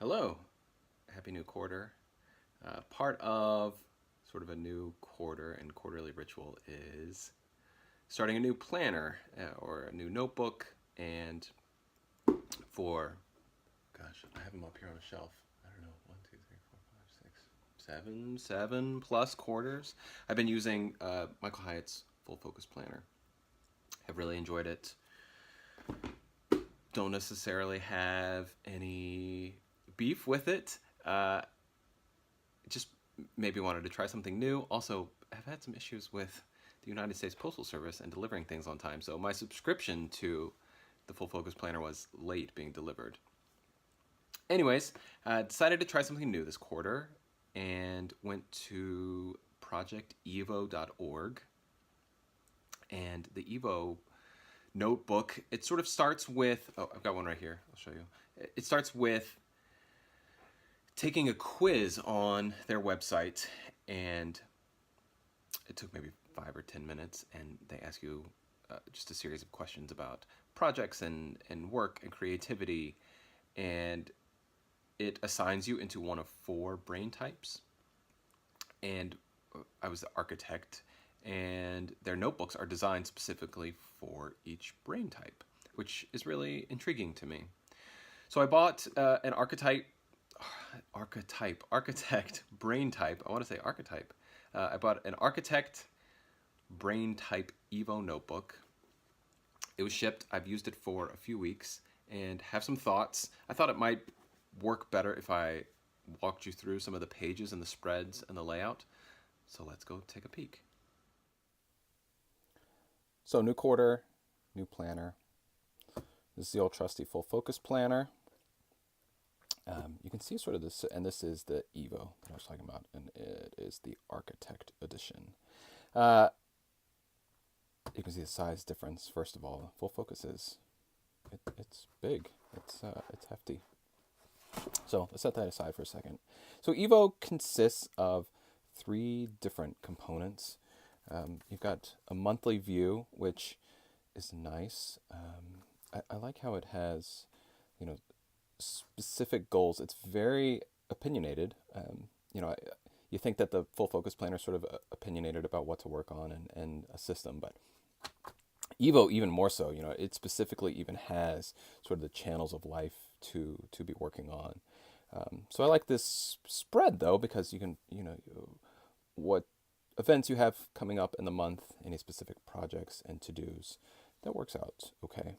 Hello, happy new quarter. Part of sort of a new quarter and quarterly ritual is starting a new planner or a new notebook. And for, gosh, I have them up here on a shelf. I don't know, 7 plus quarters. I've been using Michael Hyatt's Full Focus Planner. Have really enjoyed it. Don't necessarily have any beef with it. Just maybe wanted to try something new. Also, I've had some issues with the United States Postal Service and delivering things on time. So my subscription to the Full Focus Planner was late being delivered. Anyways, decided to try something new this quarter and went to projectevo.org. And the EVO Notebook, it sort of starts with, I've got one right here, I'll show you. It starts with taking a quiz on their website, and it took maybe 5 or 10 minutes, and they ask you just a series of questions about projects and work and creativity, and it assigns you into one of 4 brain types. And I was the architect, and their notebooks are designed specifically for each brain type, which is really intriguing to me. So I bought an architect brain type. I want to say archetype. I bought an architect brain type EVO notebook. It was shipped. I've used it for a few weeks and have some thoughts. I thought it might work better if I walked you through some of the pages and the spreads and the layout. So let's go take a peek. So new quarter, new planner. This is the old trusty Full Focus Planner. You can see sort of this, and this is the EVO that I was talking about, and it is the Architect Edition. You can see the size difference. First of all, Full Focus is, it's big, it's hefty. So let's set that aside for a second. So EVO consists of 3 different components. You've got a monthly view, which is nice. I like how it has, specific goals. It's very opinionated. You think that the Full Focus Planner is sort of opinionated about what to work on and a system, but EVO even more so. It specifically even has sort of the channels of life to be working on. So I like this spread though, because you can, what events you have coming up in the month, any specific projects and to-dos. That works out okay.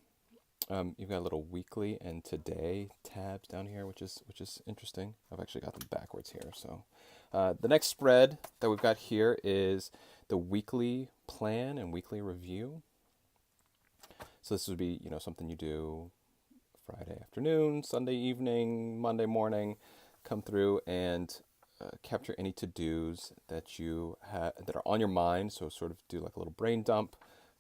You've got a little weekly and today tabs down here, which is interesting. I've actually got them backwards here. So the next spread that we've got here is the weekly plan and weekly review. So this would be, something you do Friday afternoon, Sunday evening, Monday morning, come through and capture any to-dos that you have that are on your mind. So sort of do like a little brain dump.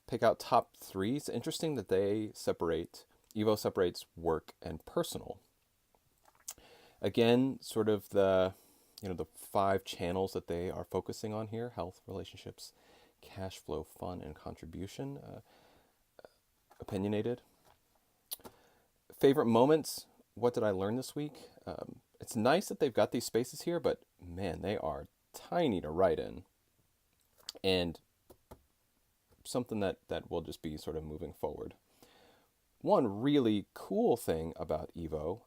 Pick out top 3. It's interesting that EVO separates work and personal. Again, sort of the 5 channels that they are focusing on here: health, relationships, cash flow, fun, and contribution. Opinionated. Favorite moments. What did I learn this week? It's nice that they've got these spaces here, but man, they are tiny to write in. And something that will just be sort of moving forward. One really cool thing about EVO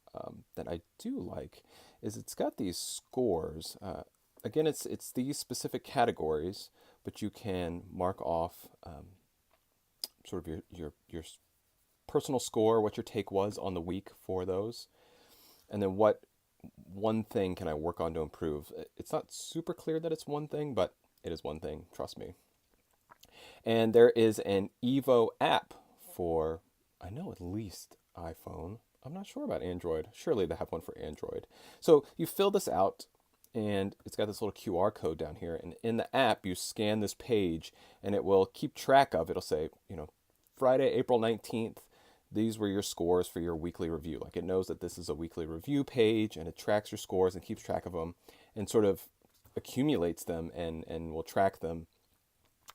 that I do like is it's got these scores. Again, it's these specific categories, but you can mark off sort of your personal score, what your take was on the week for those, and then what one thing can I work on to improve. It's not super clear that it's one thing, but it is one thing, trust me. And there is an EVO app for, I know, at least iPhone. I'm not sure about Android. Surely they have one for Android. So you fill this out, and it's got this little QR code down here. And in the app, you scan this page, and it will keep track of, it'll say, Friday, April 19th, these were your scores for your weekly review. Like, it knows that this is a weekly review page, and it tracks your scores and keeps track of them and sort of accumulates them and will track them,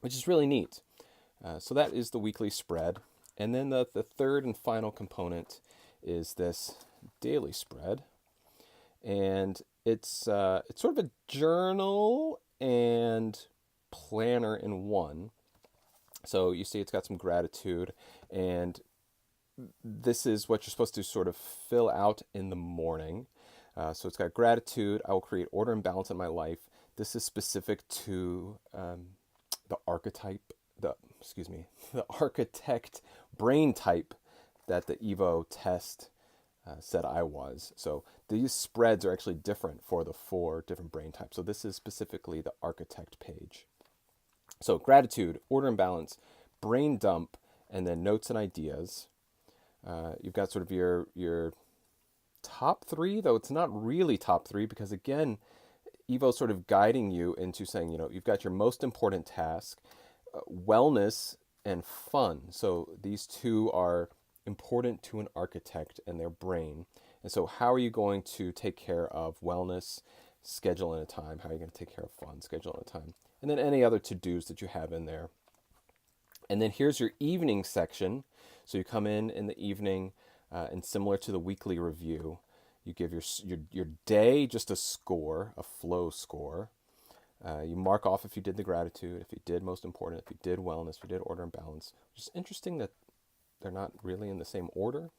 which is really neat. So that is the weekly spread. And then the third and final component is this daily spread. and it's sort of a journal and planner in one. So you see it's got some gratitude, and this is what you're supposed to sort of fill out in the morning. So it's got gratitude. I will create order and balance in my life. This is specific to the archetype, the architect brain type that the EVO test said I was. So these spreads are actually different for the 4 different brain types. So this is specifically the architect page. So gratitude, order and balance, brain dump, and then notes and ideas. You've got sort of your top 3, though it's not really top 3, because again, EVO's sort of guiding you into saying, you've got your most important task, wellness and fun. So these 2 are important to an architect and their brain. And so how are you going to take care of wellness, schedule in a time? How are you going to take care of fun, schedule in a time? And then any other to-dos that you have in there. And then here's your evening section. So you come in the evening, and similar to the weekly review, you give your day just a score, a flow score. You mark off if you did the gratitude, if you did most important, if you did wellness, if you did order and balance. It's just interesting that they're not really in the same order.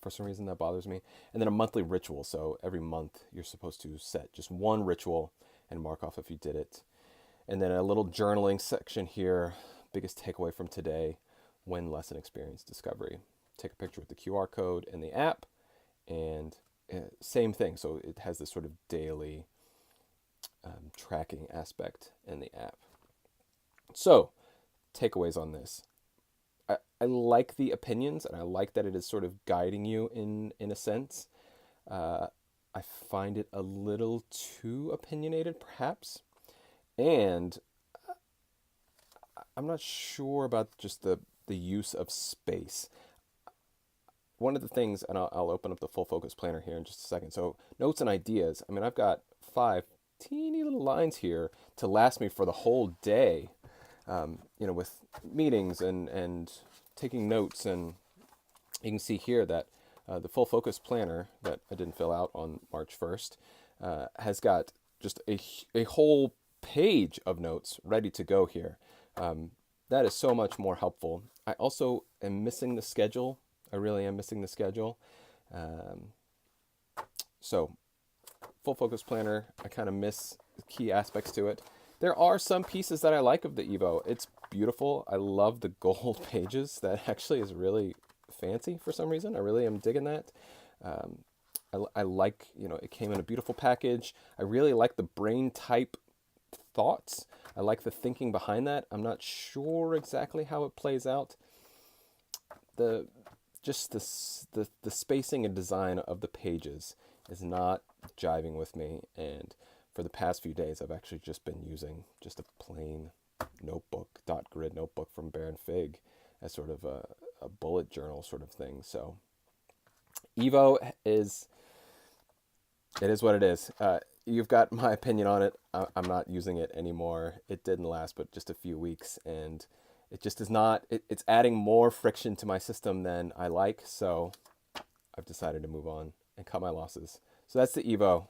For some reason that bothers me. And then a monthly ritual. So every month you're supposed to set just one ritual and mark off if you did it. And then a little journaling section here. Biggest takeaway from today: win lesson experience discovery. Take a picture with the QR code in the app, and same thing. So it has this sort of daily tracking aspect in the app. So takeaways on this: I like the opinions, and I like that it is sort of guiding you in a sense. I find it a little too opinionated, perhaps, and I'm not sure about just the use of space. One of the things, and I'll open up the full focus planner here in just a second. So notes and ideas. I mean, I've got 5 teeny little lines here to last me for the whole day. With meetings and taking notes, and you can see here that the full focus planner that I didn't fill out on March 1st has got just a whole page of notes ready to go here. That is so much more helpful. I also am missing the schedule. I really am missing the schedule. So full focus planner, I kind of miss key aspects to it. There are some pieces that I like of the EVO. It's beautiful. I love the gold pages. That actually is really fancy for some reason. I really am digging that. I like, it came in a beautiful package. I really like the brain type thoughts. I like the thinking behind that. I'm not sure exactly how it plays out. The spacing and design of the pages is not jiving with me, and for the past few days I've actually just been using just a plain notebook, dot grid notebook from Bear and Fig as sort of a bullet journal sort of thing. So EVO is what it is. You've got my opinion on it. I'm not using it anymore. It didn't last but just a few weeks, and it just is not, it's adding more friction to my system than I like, so I've decided to move on and cut my losses. So that's the EVO.